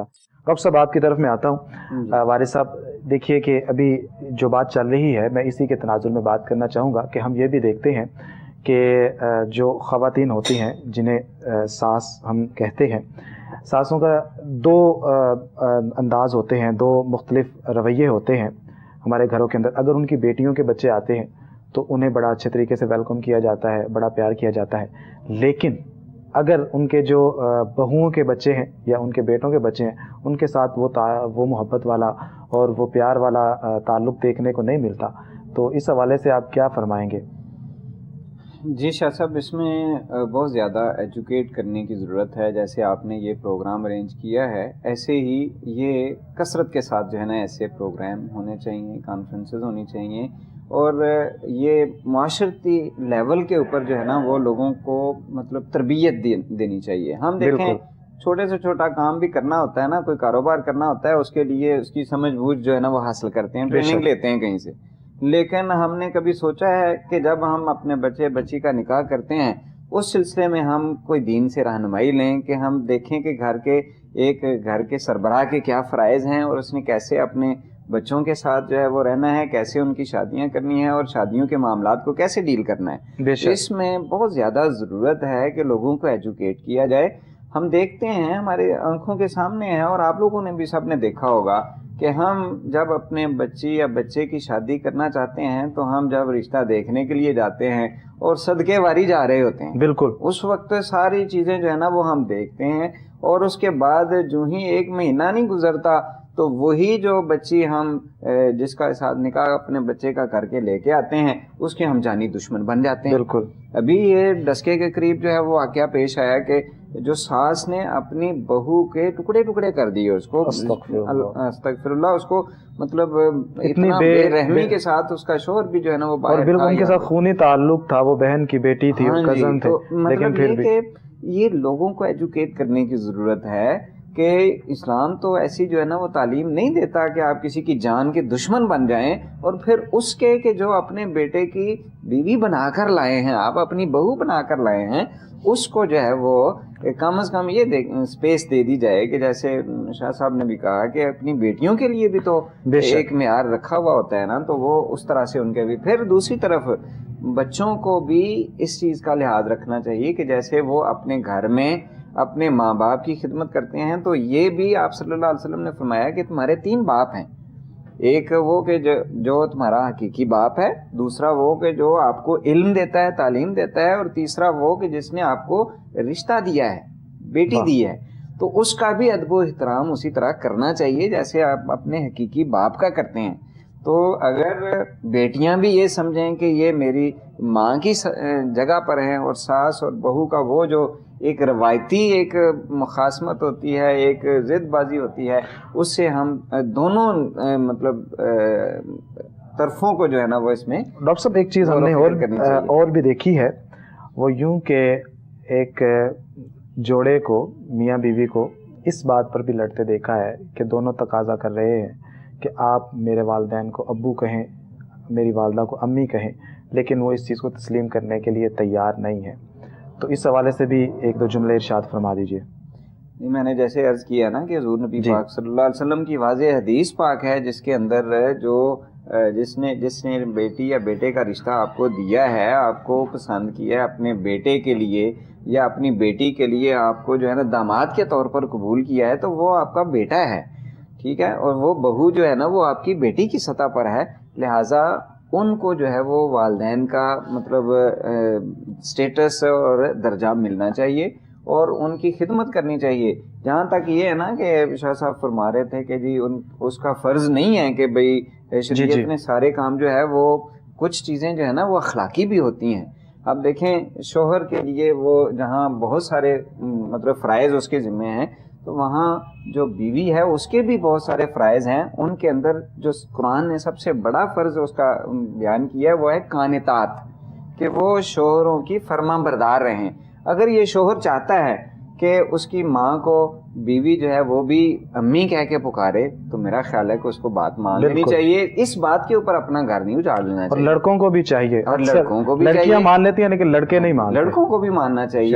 مسئلہ. ڈاکٹر صاحب آپ کی طرف میں آتا ہوں. وارث صاحب دیکھیے کہ ابھی جو بات چل رہی ہے میں اسی کے تناظر میں بات کرنا چاہوں گا کہ ہم یہ بھی دیکھتے ہیں کہ جو خواتین ہوتی ہیں جنہیں ساس ہم کہتے ہیں، ساسوں کا دو انداز ہوتے ہیں، دو مختلف رویے ہوتے ہیں ہمارے گھروں کے اندر. اگر ان کی بیٹیوں کے بچے آتے ہیں تو انہیں بڑا اچھے طریقے سے ویلکم کیا جاتا ہے، بڑا پیار کیا جاتا ہے. لیکن اگر ان کے جو بہوؤں کے بچے ہیں یا ان کے بیٹوں کے بچے ہیں ان کے ساتھ وہ محبت والا اور وہ پیار والا تعلق دیکھنے کو نہیں ملتا، تو اس حوالے سے آپ کیا فرمائیں گے؟ جی شاہ صاحب، اس میں بہت زیادہ ایجوکیٹ کرنے کی ضرورت ہے. جیسے آپ نے یہ پروگرام ارینج کیا ہے، ایسے ہی یہ کثرت کے ساتھ جو ہے نا ایسے پروگرام ہونے چاہیے، کانفرنسز ہونی چاہیے، اور یہ معاشرتی لیول کے اوپر جو ہے نا وہ لوگوں کو مطلب تربیت دینی چاہیے. ہم دیکھیں چھوٹے سے چھوٹا کام بھی کرنا ہوتا ہے نا، کوئی کاروبار کرنا ہوتا ہے، اس کے لیے اس کی سمجھ بوجھ جو ہے نا وہ حاصل کرتے ہیں، ٹریننگ لیتے ہیں کہیں سے. لیکن ہم نے کبھی سوچا ہے کہ جب ہم اپنے بچے بچی کا نکاح کرتے ہیں اس سلسلے میں ہم کوئی دین سے رہنمائی لیں کہ ہم دیکھیں کہ گھر کے سربراہ کے کیا فرائض ہیں اور اس نے کیسے اپنے بچوں کے ساتھ جو ہے وہ رہنا ہے، کیسے ان کی شادیاں کرنی ہیں اور شادیوں کے معاملات کو کیسے ڈیل کرنا ہے. اس میں بہت زیادہ ضرورت ہے کہ لوگوں کو ایجوکیٹ کیا جائے. ہم دیکھتے ہیں ہمارے آنکھوں کے سامنے ہے، اور آپ لوگوں نے بھی سب نے دیکھا ہوگا کہ ہم جب اپنے بچی یا بچے کی شادی کرنا چاہتے ہیں تو ہم جب رشتہ دیکھنے کے لیے جاتے ہیں اور صدقے واری جا رہے ہوتے ہیں، بالکل اس وقت ساری چیزیں جو ہے نا وہ ہم دیکھتے ہیں، اور اس کے بعد جو ہی 1 مہینہ نہیں گزرتا تو وہی جو بچی ہم جس کا ساتھ نکاح اپنے بچے کا کر کے لے کے آتے ہیں اس کے ہم جانی دشمن بن جاتے ہیں. بالکل. ابھی یہ ڈسکے کے قریب جو ہے وہ واقعہ پیش آیا کہ جو ساس نے اپنی بہو کے ٹکڑے ٹکڑے کر دیے، اس کو استغفر اللہ، اس کو مطلب اتنا بے رحمی کے ساتھ اس کا شوہر بھی جو ہے نا وہ باہر اور بالکل ان کے ساتھ خونی تعلق تھا، وہ بہن کی بیٹی تھی، کزن تھے. لیکن پھر بھی یہ لوگوں کو ایجوکیٹ کرنے کی ضرورت ہے کہ اسلام تو ایسی جو ہے نا وہ تعلیم نہیں دیتا کہ آپ کسی کی جان کے دشمن بن جائیں، اور پھر اس کے کہ جو اپنے بیٹے کی بیوی بنا کر لائے ہیں، آپ اپنی بہو بنا کر لائے ہیں، اس کو جو ہے وہ کم از کم یہ اسپیس دے دی جائے کہ جیسے شاہ صاحب نے بھی کہا کہ اپنی بیٹیوں کے لیے بھی تو ایک معیار رکھا ہوا ہوتا ہے نا، تو وہ اس طرح سے ان کے بھی. پھر دوسری طرف بچوں کو بھی اس چیز کا لحاظ رکھنا چاہیے کہ جیسے وہ اپنے گھر میں اپنے ماں باپ کی خدمت کرتے ہیں تو یہ بھی آپ صلی اللہ علیہ وسلم نے فرمایا کہ تمہارے 3 باپ ہیں. ایک وہ کہ جو تمہارا حقیقی باپ ہے، دوسرا وہ کہ جو آپ کو علم دیتا ہے، تعلیم دیتا ہے، اور تیسرا وہ کہ جس نے آپ کو رشتہ دیا ہے، بیٹی دی ہے. تو اس کا بھی ادب و احترام اسی طرح کرنا چاہیے جیسے آپ اپنے حقیقی باپ کا کرتے ہیں. تو اگر بیٹیاں بھی یہ سمجھیں کہ یہ میری ماں کی جگہ پر ہیں، اور ساس اور بہو کا وہ جو ایک روایتی ایک مخاصمت ہوتی ہے، ایک ضد بازی ہوتی ہے، اس سے ہم دونوں مطلب طرفوں کو جو ہے نا وہ اس میں. ڈاکٹر صاحب ایک چیز ہم نے اور بھی دیکھی ہے، وہ یوں کہ ایک جوڑے کو، میاں بیوی کو اس بات پر بھی لڑتے دیکھا ہے کہ دونوں تقاضا کر رہے ہیں کہ آپ میرے والدین کو ابو کہیں، میری والدہ کو امی کہیں، لیکن وہ اس چیز کو تسلیم کرنے کے لیے تیار نہیں ہے. تو اس حوالے سے بھی 1-2 جملے ارشاد فرما دیجئے. میں نے جیسے عرض کیا نا کہ حضور نبی پاک صلی اللہ علیہ وسلم کی واضح حدیث پاک ہے جس کے اندر جو جس نے بیٹی یا بیٹے کا رشتہ آپ کو دیا ہے، آپ کو پسند کیا ہے، اپنے بیٹے کے لیے یا اپنی بیٹی کے لیے آپ کو جو ہے نا داماد کے طور پر قبول کیا ہے، تو وہ آپ کا بیٹا ہے، ٹھیک ہے. اور وہ بہو جو ہے نا وہ آپ کی بیٹی کی سطح پر ہے، لہٰذا ان کو جو ہے وہ والدین کا مطلب سٹیٹس اور درجہ ملنا چاہیے اور ان کی خدمت کرنی چاہیے. جہاں تک یہ ہے نا کہ شاہ صاحب فرما رہے تھے کہ جی اس کا فرض نہیں ہے کہ بھئی شریعت نے سارے کام جو ہے وہ کچھ چیزیں جو ہے نا وہ اخلاقی بھی ہوتی ہیں. اب دیکھیں شوہر کے لیے وہ جہاں بہت سارے مطلب فرائض اس کے ذمہ ہیں، تو وہاں جو بیوی ہے اس کے بھی بہت سارے فرائض ہیں. ان کے اندر جو قرآن نے سب سے بڑا فرض اس کا بیان کیا ہے وہ ہے قانتات، کہ وہ شوہروں کی فرما بردار رہیں. اگر یہ شوہر چاہتا ہے کہ اس کی ماں کو بیوی جو ہے وہ بھی امی کہہ کے پکارے، تو میرا خیال ہے کہ اس کو بات مان لینی چاہیے. اس بات کے اوپر اپنا گھر نہیں اجاڑ لینا چاہیے. اور لڑکوں کو بھی چاہیے، اور لڑکوں کو بھی لڑکیاں مان لیتی ہیں لیکن لڑکے نہیں مانتے، لڑکوں کو بھی ماننا چاہیے.